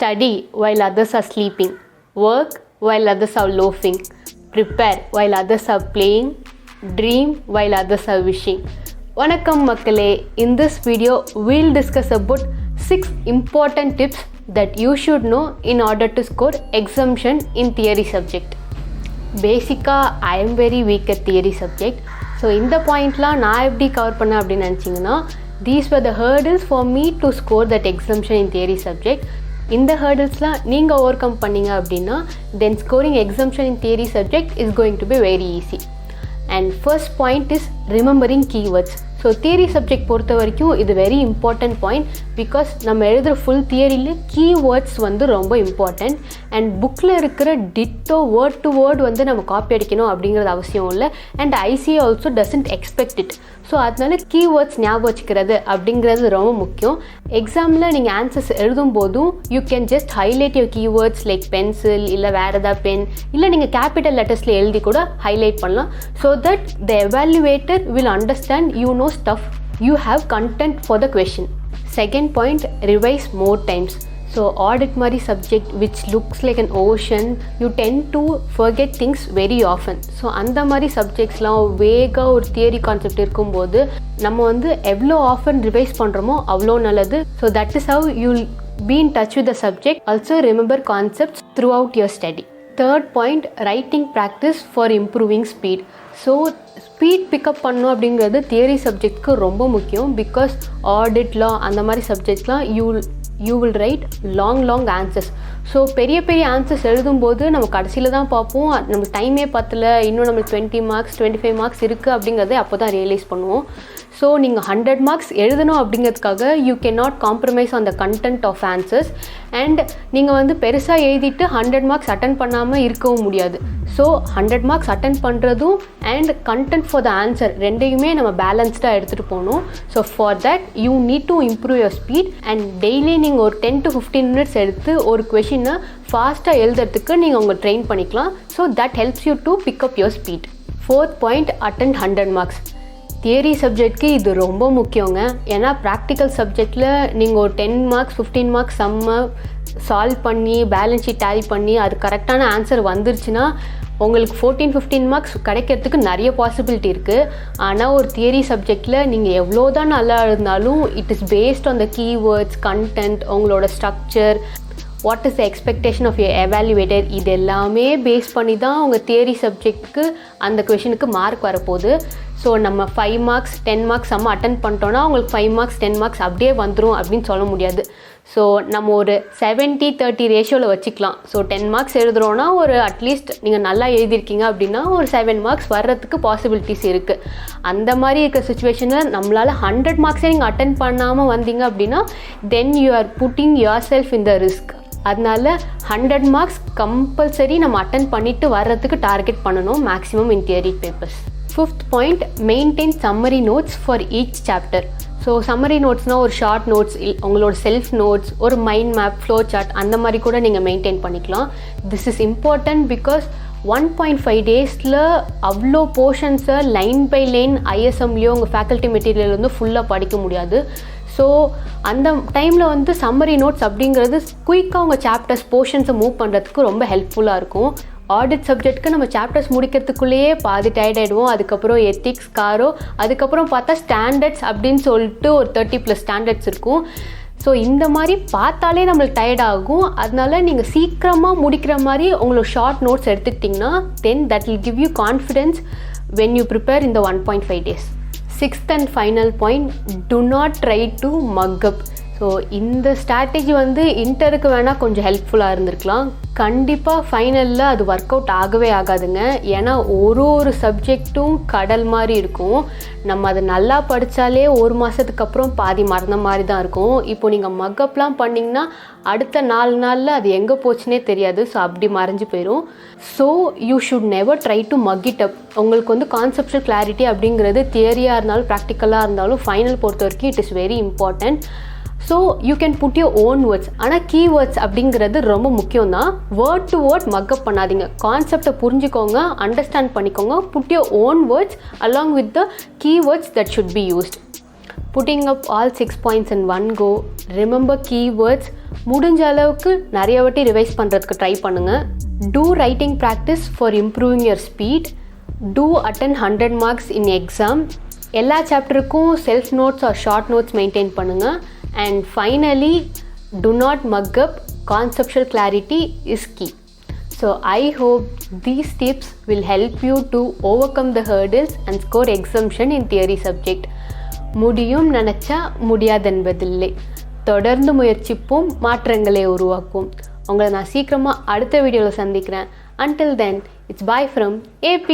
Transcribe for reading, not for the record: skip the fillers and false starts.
Study while others are sleeping. Work while others are loafing. Prepare while others are playing. Dream while others are wishing. Vanakkam makkale, in this video we'll discuss about 6 important tips that you should know in order to score exemption in theory subject. Basically I am very weak at theory subject, so in the point la na eppadi cover panna appdi nenichingna, these were the hurdles for me to score that exemption in theory subject. In the hurdles la neenga overcome panninga appadina, then scoring exemption in theory subject is going to be very easy. And first point is remembering keywords. So theory subject பொறுத்த வரைக்கும் இது very important point, because நம்ம எழுதுகிற full தியரியில் keywords வந்து ரொம்ப important. And புக்கில் இருக்கிற Tito word to word வந்து நம்ம காப்பி அடிக்கணும் அப்படிங்கிறது அவசியம் இல்லை. And ICA also doesn't expect it. So அதனால கீவேர்ட்ஸ் ஞாபகம் வச்சுக்கிறது அப்படிங்கிறது ரொம்ப முக்கியம். எக்ஸாமில் நீங்கள் ஆன்சர்ஸ் எழுதும் போதும் you can just highlight your keywords like pencil இல்லை வேறு ஏதாவது பென், இல்லை நீங்கள் கேபிட்டல் லெட்டர்ஸில் எழுதி கூட ஹைலைட் பண்ணலாம். So that the evaluator will understand you know stuff, you have content for the question. Second point, revise more times. So audit mari subject which looks like an ocean, you tend to forget things very often. So அந்த மாதிரி சப்ஜெக்ட்ஸ்லாம் வேகா ஒரு theory concept இருக்கும்போது நம்ம வந்து எவ்வளோ often revise பண்ணுறோமோ அவ்வளோ நல்லது. So that is how you will be in touch with the subject. Also remember concepts throughout your study. Third point, writing practice for improving speed. So speed pickup பண்ணணும் அப்படிங்கிறது theory சப்ஜெக்ட்க்கு ரொம்ப முக்கியம். Because audit law அந்த மாதிரி சப்ஜெக்ட்ஸ்லாம் you will write long answers. So பெரிய answers எழுதும்போது நம்ம கடைசியில் தான் பார்ப்போம், நமக்கு டைமே பத்தல, இன்னும் நம்மளுக்கு 20 மார்க்ஸ் 25 மார்க்ஸ் இருக்குது அப்படிங்கிறதே அப்போ தான் ரியலைஸ் பண்ணுவோம். ஸோ நீங்கள் 100 மார்க்ஸ் எழுதணும் அப்படிங்கிறதுக்காக you can not compromise on the content of answers. And நீங்கள் வந்து பெருசாக எழுதிட்டு 100 மார்க்ஸ் அட்டன் பண்ணாமல் இருக்கவும் முடியாது. ஸோ 100 மார்க்ஸ் அட்டன் பண்ணுறதும் and content for the answer ரெண்டையுமே நம்ம பேலன்ஸ்டாக எடுத்துகிட்டு போகணும். So for that you need to improve your speed. And daily நீங்கள் ஒரு 10 to 15 minutes எடுத்து ஒரு கொஷினை ஃபாஸ்ட்டாக எழுதுறதுக்கு நீங்கள் உங்கள் ட்ரெயின் பண்ணிக்கலாம். So that helps you to pick up your speed. Fourth point, attend 100 marks. Theory சப்ஜெக்ட்க்கு இது ரொம்ப முக்கியங்க. ஏன்னா ப்ராக்டிக்கல் சப்ஜெக்டில் நீங்கள் ஒரு 10 மார்க்ஸ் 15 மார்க்ஸ் சம்மை சால்வ் பண்ணி பேலன்ஸ் ஷீட் டேலி பண்ணி அது கரெக்டான ஆன்சர் வந்துருச்சுன்னா உங்களுக்கு 14-15 மார்க்ஸ் கிடைக்கிறதுக்கு நிறைய பாசிபிலிட்டி இருக்குது. ஆனால் ஒரு தியரி சப்ஜெக்டில் நீங்கள் எவ்வளோ தான் நல்லா இருந்தாலும் it is based on the keywords, content, உங்களோட structure, what is the expectation of your evaluator, இது எல்லாமே பேஸ் பண்ணி தான் உங்கள் தியரி சப்ஜெக்ட்டுக்கு அந்த கொஷனுக்கு மார்க் வரப்போகுது. ஸோ நம்ம 5 மார்க்ஸ் 10 மார்க்ஸ் செம்ம அட்டன் பண்ணிட்டோன்னா உங்களுக்கு 5 மார்க்ஸ் 10 மார்க்ஸ் அப்படியே வந்துடும் அப்படின்னு சொல்ல முடியாது. ஸோ நம்ம ஒரு 70-30 ரேஷியோவில் வச்சுக்கலாம். ஸோ 10 மார்க்ஸ் எழுதுகிறோன்னா ஒரு அட்லீஸ்ட் நீங்கள் நல்லா எழுதியிருக்கீங்க அப்படின்னா ஒரு 7 மார்க்ஸ் வர்றதுக்கு பாசிபிலிட்டிஸ் இருக்குது. அந்த மாதிரி இருக்கிற சுச்சுவேஷனில் நம்மளால் 100 மார்க்ஸே நீங்கள் அட்டன் பண்ணாமல் வந்தீங்க அப்படின்னா then you are putting your self in the risk. அதனால 100 மார்க்ஸ் கம்பல்சரி நம்ம அட்டன் பண்ணிவிட்டு வர்றதுக்கு டார்கெட் பண்ணணும் maximum in theory papers. Fifth point, maintain summary notes for each chapter. So summary நோட்ஸ்னால் ஒரு ஷார்ட் நோட்ஸ், உங்களோட செல்ஃப் நோட்ஸ், ஒரு mind map, flow chart அந்த மாதிரி கூட நீங்கள் மெயின்டைன் பண்ணிக்கலாம். திஸ் இஸ் இம்பார்ட்டன்ட் பிகாஸ் 1.5 டேஸில் அவ்வளோ போர்ஷன்ஸை லைன் பை லைன் ஐஎஸ்எம்லேயோ உங்கள் ஃபேக்கல்ட்டி மெட்டீரியல் வந்து ஃபுல்லாக படிக்க முடியாது. ஸோ அந்த டைமில் வந்து சம்மரி நோட்ஸ் அப்படிங்கிறது குயிக்காக உங்கள் சாப்டர்ஸ் போர்ஷன்ஸை மூவ் பண்ணுறதுக்கு ரொம்ப ஹெல்ப்ஃபுல்லாக இருக்கும். ஆடிட் சப்ஜெக்ட்க்கு நம்ம சாப்டர்ஸ் முடிக்கிறதுக்குள்ளேயே பாதி டயர்ட் ஆகிடுவோம். அதுக்கப்புறம் எத்திக்ஸ், காரோ, அதுக்கப்புறம் பார்த்தா ஸ்டாண்டர்ட்ஸ் அப்படின்னு சொல்லிட்டு ஒரு 30+ ஸ்டாண்டர்ட்ஸ் இருக்கும். ஸோ இந்த மாதிரி பார்த்தாலே நம்மளுக்கு டயர்ட் ஆகும். அதனால நீங்கள் சீக்கிரமாக முடிக்கிற மாதிரி உங்களோட ஷார்ட் நோட்ஸ் எடுத்துக்கிட்டிங்கன்னா then that will give you confidence when you prepare இந்த 1.5 days. Sixth and final point, do not try to mug up. So இந்த ஸ்ட்ராட்டஜி வந்து இன்டருக்கு வேணால் கொஞ்சம் ஹெல்ப்ஃபுல்லாக இருந்திருக்கலாம். கண்டிப்பாக ஃபைனலில் அது ஒர்க் அவுட் ஆகவே ஆகாதுங்க. ஏன்னா ஒரு சப்ஜெக்ட்டும் கடல் மாதிரி இருக்கும். நம்ம அதை நல்லா படித்தாலே ஒரு மாதத்துக்கு அப்புறம் பாதி மறந்த மாதிரி தான் இருக்கும். இப்போ நீங்கள் மக்கப்லாம் பண்ணிங்கன்னா அடுத்த 4 நாளில் அது எங்கே போச்சுன்னே தெரியாது. ஸோ அப்படி மறைஞ்சு போயிடும். So you should never try to mug it up. உங்களுக்கு வந்து கான்செப்ஷுவல் கிளாரிட்டி அப்படிங்கிறது தியரியாக இருந்தாலும் ப்ராக்டிக்கலாக இருந்தாலும் ஃபைனல் பொறுத்த வரைக்கும் it is very important. So you can put your own words. ஆனால் கீவேர்ட்ஸ் அப்படிங்கிறது ரொம்ப முக்கியம் தான். வேர்ட் டு வேர்ட் மக்கப் பண்ணாதீங்க. கான்செப்டை புரிஞ்சுக்கோங்க, அண்டர்ஸ்டாண்ட் பண்ணிக்கோங்க. Put your own words along with the keywords that should be used. Putting up all 6 points in one go. Remember keywords. முடிஞ்ச அளவுக்கு நிறைய வாட்டி ரிவைஸ் பண்ணுறதுக்கு ட்ரை பண்ணுங்கள். Do writing practice for improving your speed. To attain 100 marks in exam. எல்லா சாப்டருக்கும் self notes or short notes maintain பண்ணுங்கள். And finally, do not mug up. Conceptual clarity is key. So I hope these tips will help you to overcome the hurdles and score exemption in theory subject. முடியும் நினச்சா முடியாதென்பதில்லை. தொடர்ந்து முயற்சிப்போம், மாற்றங்களை உருவாக்குவோம். உங்களை நான் சீக்கிரமாக அடுத்த வீடியோவில் சந்திக்கிறேன். Until then, it's bye from AP.